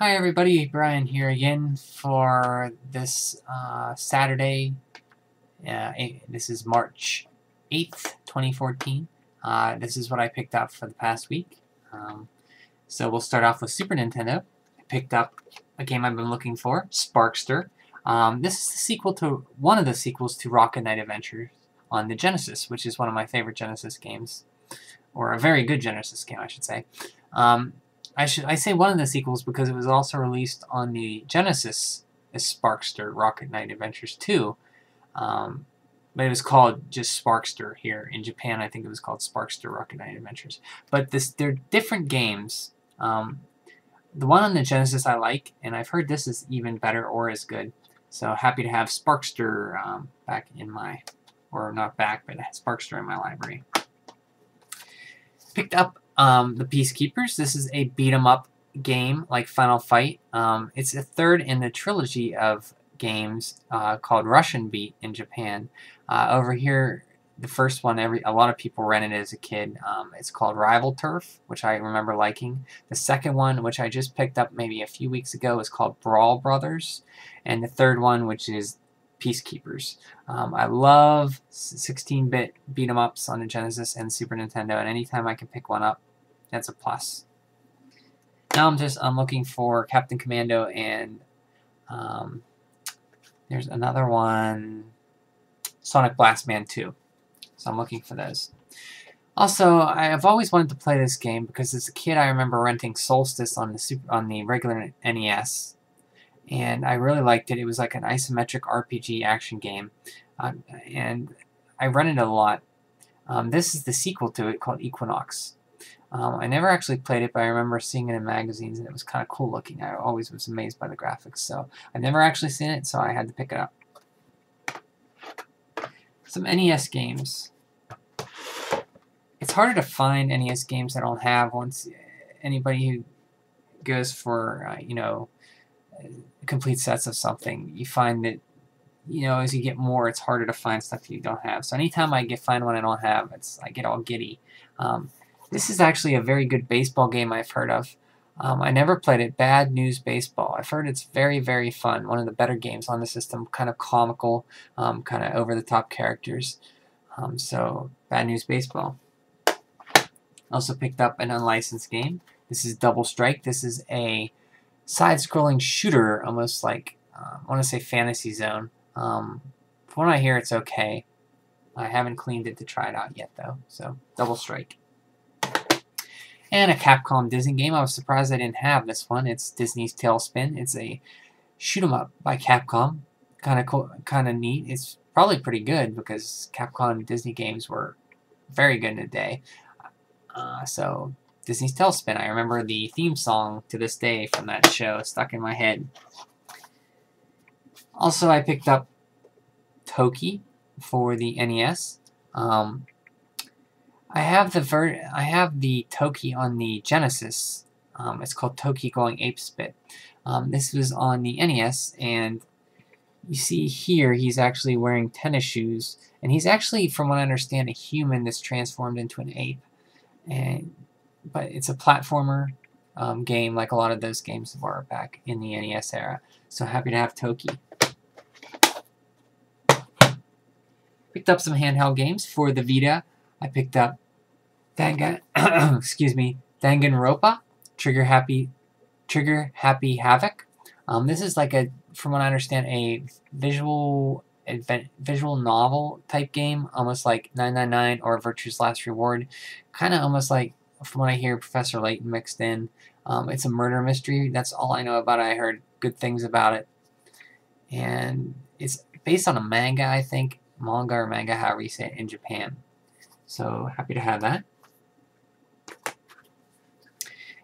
Hi everybody, Brian here again for this Saturday. This is March 8th, 2014. This is what I picked up for the past week. So we'll start off with Super Nintendo. I picked up a game I've been looking for, Sparkster. This is the sequel to one of the sequels to Rocket Knight Adventures on the Genesis, which is one of my favorite Genesis games, or a very good Genesis game, I should say. I say one of the sequels because it was also released on the Genesis as Sparkster Rocket Knight Adventures 2, but it was called just Sparkster here. In Japan, I think it was called Sparkster Rocket Knight Adventures. But they're different games. The one on the Genesis I like, and I've heard this is even better or as good. So happy to have Sparkster back in my, or not back, but Sparkster in my library. Picked up the Peacekeepers. This is a beat-em-up game like Final Fight. It's a third in the trilogy of games called Russian Beat in Japan. Over here, the first one, a lot of people rented it as a kid. It's called Rival Turf, which I remember liking. The second one, which I just picked up maybe a few weeks ago, is called Brawl Brothers. And the third one, which is Peacekeepers. I love 16-bit beat-em-ups on the Genesis and Super Nintendo, and anytime I can pick one up, that's a plus. Now I'm looking for Captain Commando, and there's another one, Sonic Blast Man 2. So I'm looking for those. Also, I've always wanted to play this game because as a kid I remember renting Solstice on the regular NES. And I really liked it. It was like an isometric RPG action game, and I rented it a lot. This is the sequel to it called Equinox. I never actually played it, but I remember seeing it in magazines, and it was kind of cool looking. I always was amazed by the graphics, so I've never actually seen it, so I had to pick it up. Some NES games. It's harder to find NES games I don't have. Once anybody who goes for, complete sets of something, you find that, as you get more, it's harder to find stuff you don't have. So anytime I find one I don't have, I get all giddy. This is actually a very good baseball game I've heard of. I never played it. Bad News Baseball. I've heard it's very, very fun. One of the better games on the system. Kind of comical, kind of over-the-top characters. So, Bad News Baseball. Also picked up an unlicensed game. This is Double Strike. This is a side-scrolling shooter, almost like, I want to say Fantasy Zone. From what I hear, it's okay. I haven't cleaned it to try it out yet, though. So, Double Strike. And a Capcom Disney game. I was surprised I didn't have this one. It's Disney's Tailspin. It's a shoot-'em-up by Capcom. Kind of cool, kind of neat. It's probably pretty good because Capcom Disney games were very good in the day. So, Disney's Tailspin. I remember the theme song to this day from that show stuck in my head. Also, I picked up Toki for the NES. I have the Toki on the Genesis. It's called Toki Going Apespit. This was on the NES, and you see here he's actually wearing tennis shoes, and he's actually, from what I understand, a human that's transformed into an ape. But it's a platformer game, like a lot of those games were back in the NES era. So happy to have Toki. Picked up some handheld games for the Vita. I picked up Danganronpa, Trigger Happy Havoc. This is like from what I understand, a visual novel type game, almost like 999 or Virtue's Last Reward. Kind of almost like, from what I hear, Professor Layton mixed in. It's a murder mystery. That's all I know about it. I heard good things about it. And it's based on a manga, I think. Manga or manga, however you say it, in Japan. So happy to have that.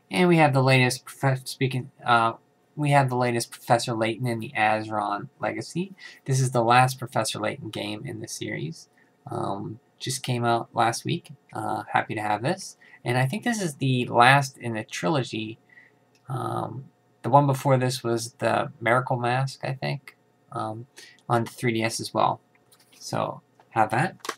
And we have the latest Professor Layton in the Azron Legacy. This is the last Professor Layton game in the series. Just came out last week. Happy to have this. And I think this is the last in the trilogy. The one before this was the Miracle Mask, I think, on the 3DS as well. So have that.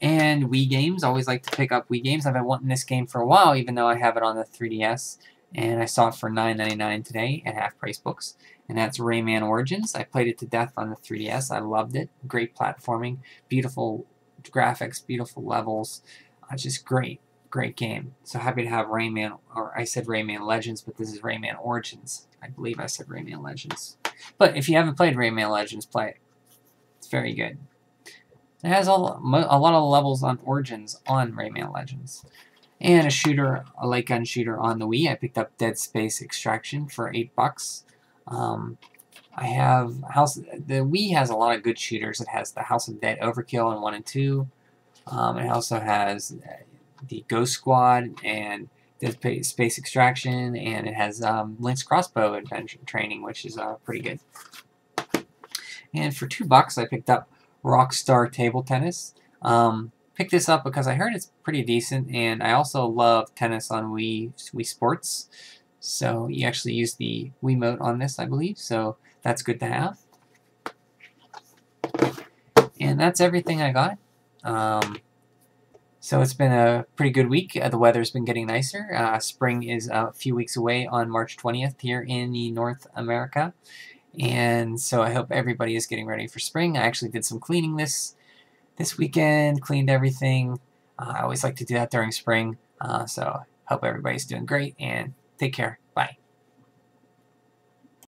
And Wii games. Always like to pick up Wii games. I've been wanting this game for a while, even though I have it on the 3DS. and I saw it for $9.99 today at Half Price Books, and that's Rayman Origins. I played it to death on the 3DS. I loved it. Great platforming, beautiful graphics, beautiful levels, just great game. So happy to have Rayman, or I said Rayman Legends, but this is Rayman Origins. I believe I said Rayman Legends. But if you haven't played Rayman Legends, play it. It's very good. It has a lot of levels on Origins on Rayman Legends. And a shooter, a light gun shooter on the Wii. I picked up Dead Space Extraction for $8. I have the Wii has a lot of good shooters. It has the House of Dead Overkill in 1 and 2. It also has the Ghost Squad and Dead Space Extraction, and it has Link's Crossbow Adventure Training, which is pretty good. And for $2, I picked up Rockstar Table Tennis. Picked this up because I heard it's pretty decent, and I also love tennis on Wii Sports. So you actually use the Wiimote on this, I believe, so that's good to have. And that's everything I got. So it's been a pretty good week. The weather's been getting nicer. Spring is a few weeks away on March 20th here in the North America. And so I hope everybody is getting ready for spring. I actually did some cleaning this weekend, cleaned everything. I always like to do that during spring. So hope everybody's doing great, and take care.